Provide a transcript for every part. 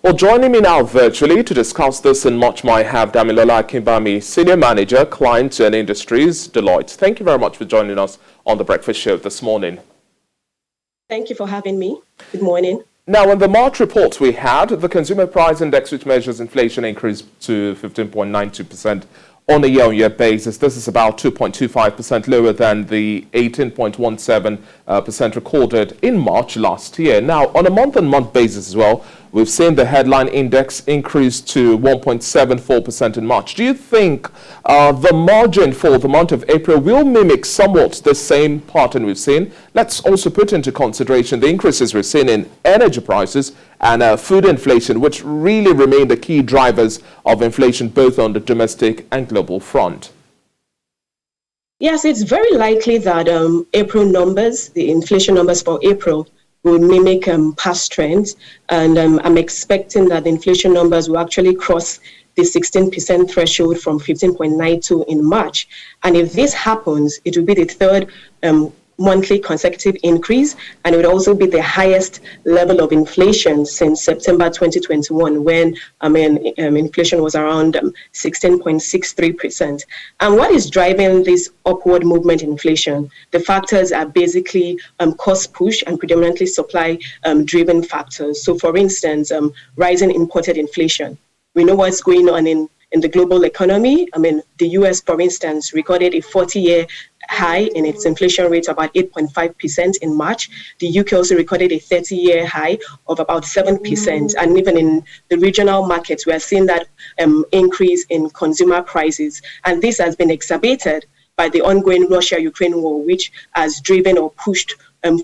Well, joining me now virtually to discuss this and much more, I have DAMILOLA AKINBAMI, Senior Manager, Clients and Industries, Deloitte. Thank you very much for joining us on the Breakfast Show this morning. Thank you for having me. Good morning. Now, in the March report we had, the Consumer Price Index, which measures inflation, increased to 15.92% on a year-on-year basis. This is about 2.25% lower than the 18.17% recorded in March last year. Now, on a month-on-month basis as well, we've seen the headline index increase to 1.74% in March. Do you think the margin for the month of April will mimic somewhat the same pattern we've seen? Let's also put into consideration the increases we've seen in energy prices and food inflation, which really remain the key drivers of inflation both on the domestic and global front. Yes, it's very likely that April numbers, the inflation numbers for April, will mimic past trends. And I'm expecting that the inflation numbers will actually cross the 16% threshold from 15.92 in March. And if this happens, it will be the third monthly consecutive increase, and it would also be the highest level of inflation since September 2021, when inflation was around 16.63%. And what is driving this upward movement in inflation? The factors are basically cost push and predominantly supply driven factors. So for instance, rising imported inflation. We know what's going on in the global economy. The US, for instance, recorded a 40-year high in its inflation rate of about 8.5% in March. The UK also recorded a 30-year high of about 7%. And even in the regional markets, we are seeing that increase in consumer prices. And this has been exacerbated by the ongoing Russia-Ukraine war, which has driven or pushed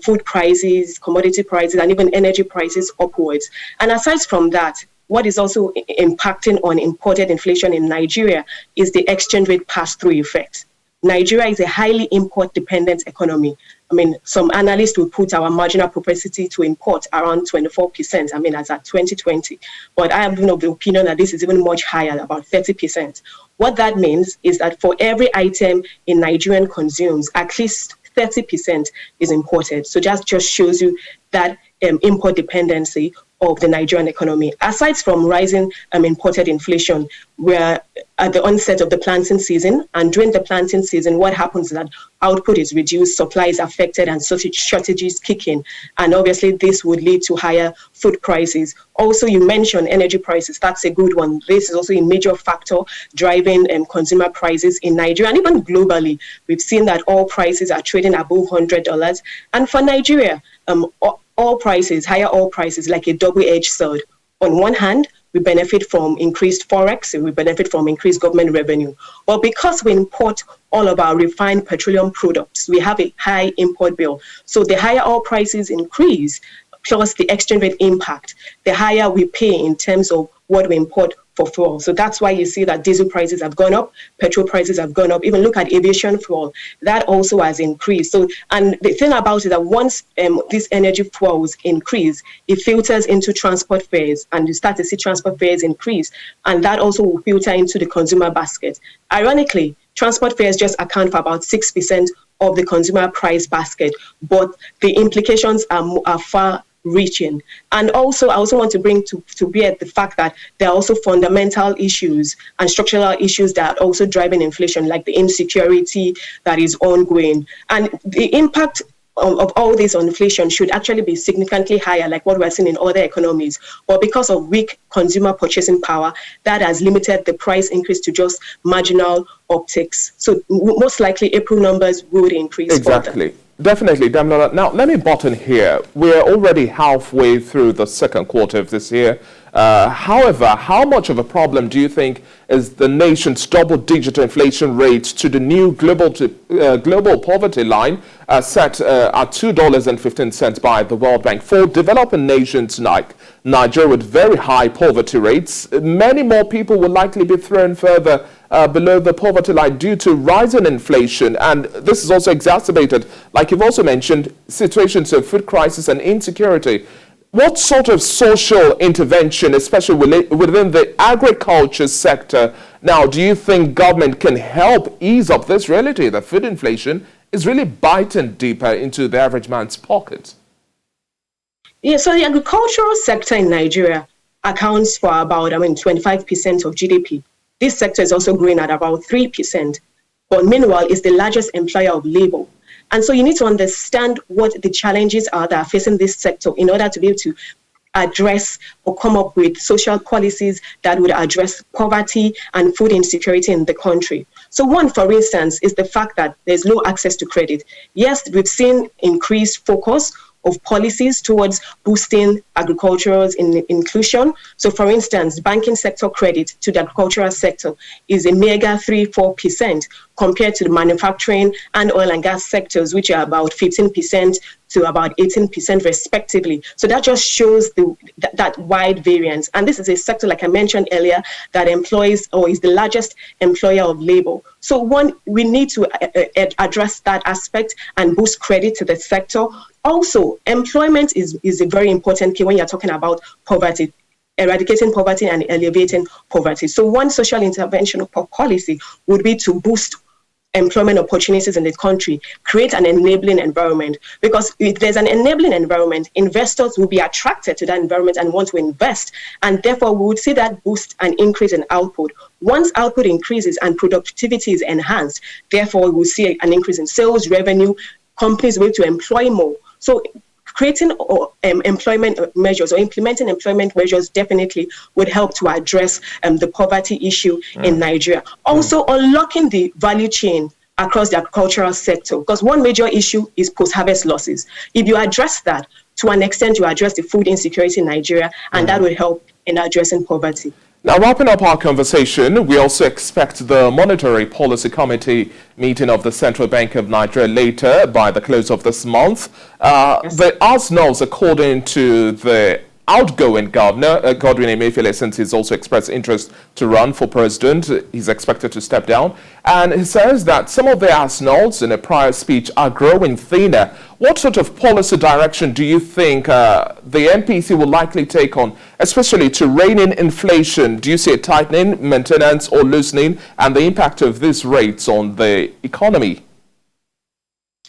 food prices, commodity prices, and even energy prices upwards. And aside from that, what is also impacting on imported inflation in Nigeria is the exchange rate pass-through effect. Nigeria is a highly import-dependent economy. Some analysts will put our marginal propensity to import around 24%, as at 2020. But I am of the opinion that this is even much higher, about 30%. What that means is that for every item in Nigerian consumes, at least 30% is imported. So that just shows you that import dependency of the Nigerian economy. Aside from rising imported inflation, we're at the onset of the planting season, and during the planting season, what happens is that output is reduced, supply is affected, and shortages kick in. And obviously, this would lead to higher food prices. Also, you mentioned energy prices. That's a good one. This is also a major factor driving consumer prices in Nigeria, and even globally. We've seen that oil prices are trading above $100. And for Nigeria, higher oil prices, like a double-edged sword. On one hand, we benefit from increased forex, we benefit from increased government revenue. But because we import all of our refined petroleum products, we have a high import bill. So the higher oil prices increase, plus the exchange rate impact, the higher we pay in terms of what we import for fuel. So that's why you see that diesel prices have gone up, petrol prices have gone up. Even look at aviation fuel, that also has increased. So, and the thing about it is that once these energy fuels increase, it filters into transport fares, and you start to see transport fares increase, and that also will filter into the consumer basket. Ironically, transport fares just account for about 6% of the consumer price basket, but the implications are far reaching. And also, I also want to bring to bear the fact that there are also fundamental issues and structural issues that are also driving inflation, like the insecurity that is ongoing. And the impact of all this on inflation should actually be significantly higher, like what we're seeing in other economies. But because of weak consumer purchasing power, that has limited the price increase to just marginal upticks. So most likely April numbers would increase Exactly. further. Definitely, Damilola. Now, let me button here. We're already halfway through the second quarter of this year. However, how much of a problem do you think is the nation's double-digit inflation rate to the new global poverty line set at $2.15 by the World Bank? For developing nations like Nigeria with very high poverty rates, many more people will likely be thrown further below the poverty line due to rising inflation. And this is also exacerbated, like you've also mentioned, situations of food crisis and insecurity. What sort of social intervention, especially within the agriculture sector, now do you think government can help ease up this reality that food inflation is really biting deeper into the average man's pocket? Yeah, so the agricultural sector in Nigeria accounts for about, 25% of GDP. This sector is also growing at about 3%, but meanwhile, it's the largest employer of labor. And so you need to understand what the challenges are that are facing this sector in order to be able to address or come up with social policies that would address poverty and food insecurity in the country. So one, for instance, is the fact that there's low access to credit. Yes, we've seen increased focus of policies towards boosting agricultural inclusion. So for instance, banking sector credit to the agricultural sector is a mega 3-4% compared to the manufacturing and oil and gas sectors, which are about 15% to about 18% respectively. So that just shows that wide variance. And this is a sector, like I mentioned earlier, that employs or is the largest employer of labor. So one, we need to address that aspect and boost credit to the sector. Also, employment is a very important key when you're talking about poverty, eradicating poverty and alleviating poverty. So one social intervention policy would be to boost employment opportunities in the country, create an enabling environment. Because if there's an enabling environment, investors will be attracted to that environment and want to invest. And therefore, we would see that boost and increase in output. Once output increases and productivity is enhanced, therefore, we will see an increase in sales, revenue, companies will be able to employ more. So creating employment measures or implementing employment measures definitely would help to address the poverty issue in Nigeria. Also, unlocking the value chain across the agricultural sector, because one major issue is post-harvest losses. If you address that, to an extent, you address the food insecurity in Nigeria, and that will help in addressing poverty. Now, wrapping up our conversation, we also expect the Monetary Policy Committee meeting of the Central Bank of Nigeria later by the close of this month. Yes. The ASNOs, according to the outgoing governor, Godwin Emefiele, since he's also expressed interest to run for president, he's expected to step down. And he says that some of the ASNOs in a prior speech are growing thinner. What sort of policy direction do you think the MPC will likely take on, especially to rein in inflation? Do you see a tightening, maintenance, or loosening, and the impact of these rates on the economy?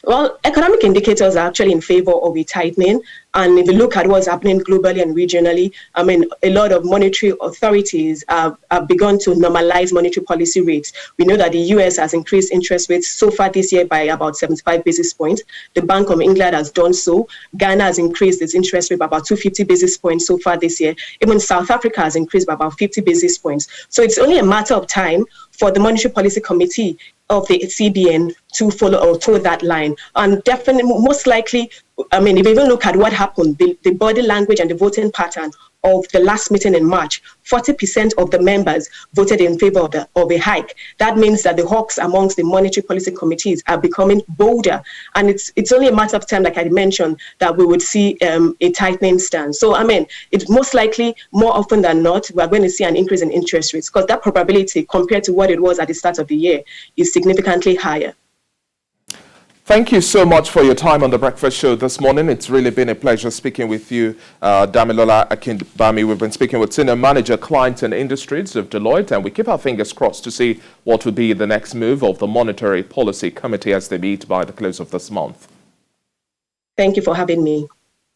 Well, economic indicators are actually in favor of a tightening. And if you look at what's happening globally and regionally, a lot of monetary authorities have begun to normalize monetary policy rates. We know that the US has increased interest rates so far this year by about 75 basis points. The Bank of England has done so. Ghana has increased its interest rate by about 250 basis points so far this year. Even South Africa has increased by about 50 basis points. So it's only a matter of time for the Monetary Policy Committee of the CBN to follow or toe that line. And definitely, most likely, if you even look at what happened, the body language and the voting pattern of the last meeting in March, 40% of the members voted in favor of a hike. That means that the hawks amongst the monetary policy committees are becoming bolder. And it's only a matter of time, like I mentioned, that we would see a tightening stance. So, it's most likely, more often than not, we're going to see an increase in interest rates because that probability compared to what it was at the start of the year is significantly higher. Thank you so much for your time on the Breakfast Show this morning. It's really been a pleasure speaking with you, DAMILOLA AKINBAMI. We've been speaking with Senior Manager, Clients and Industries of Deloitte, and we keep our fingers crossed to see what will be the next move of the Monetary Policy Committee as they meet by the close of this month. Thank you for having me.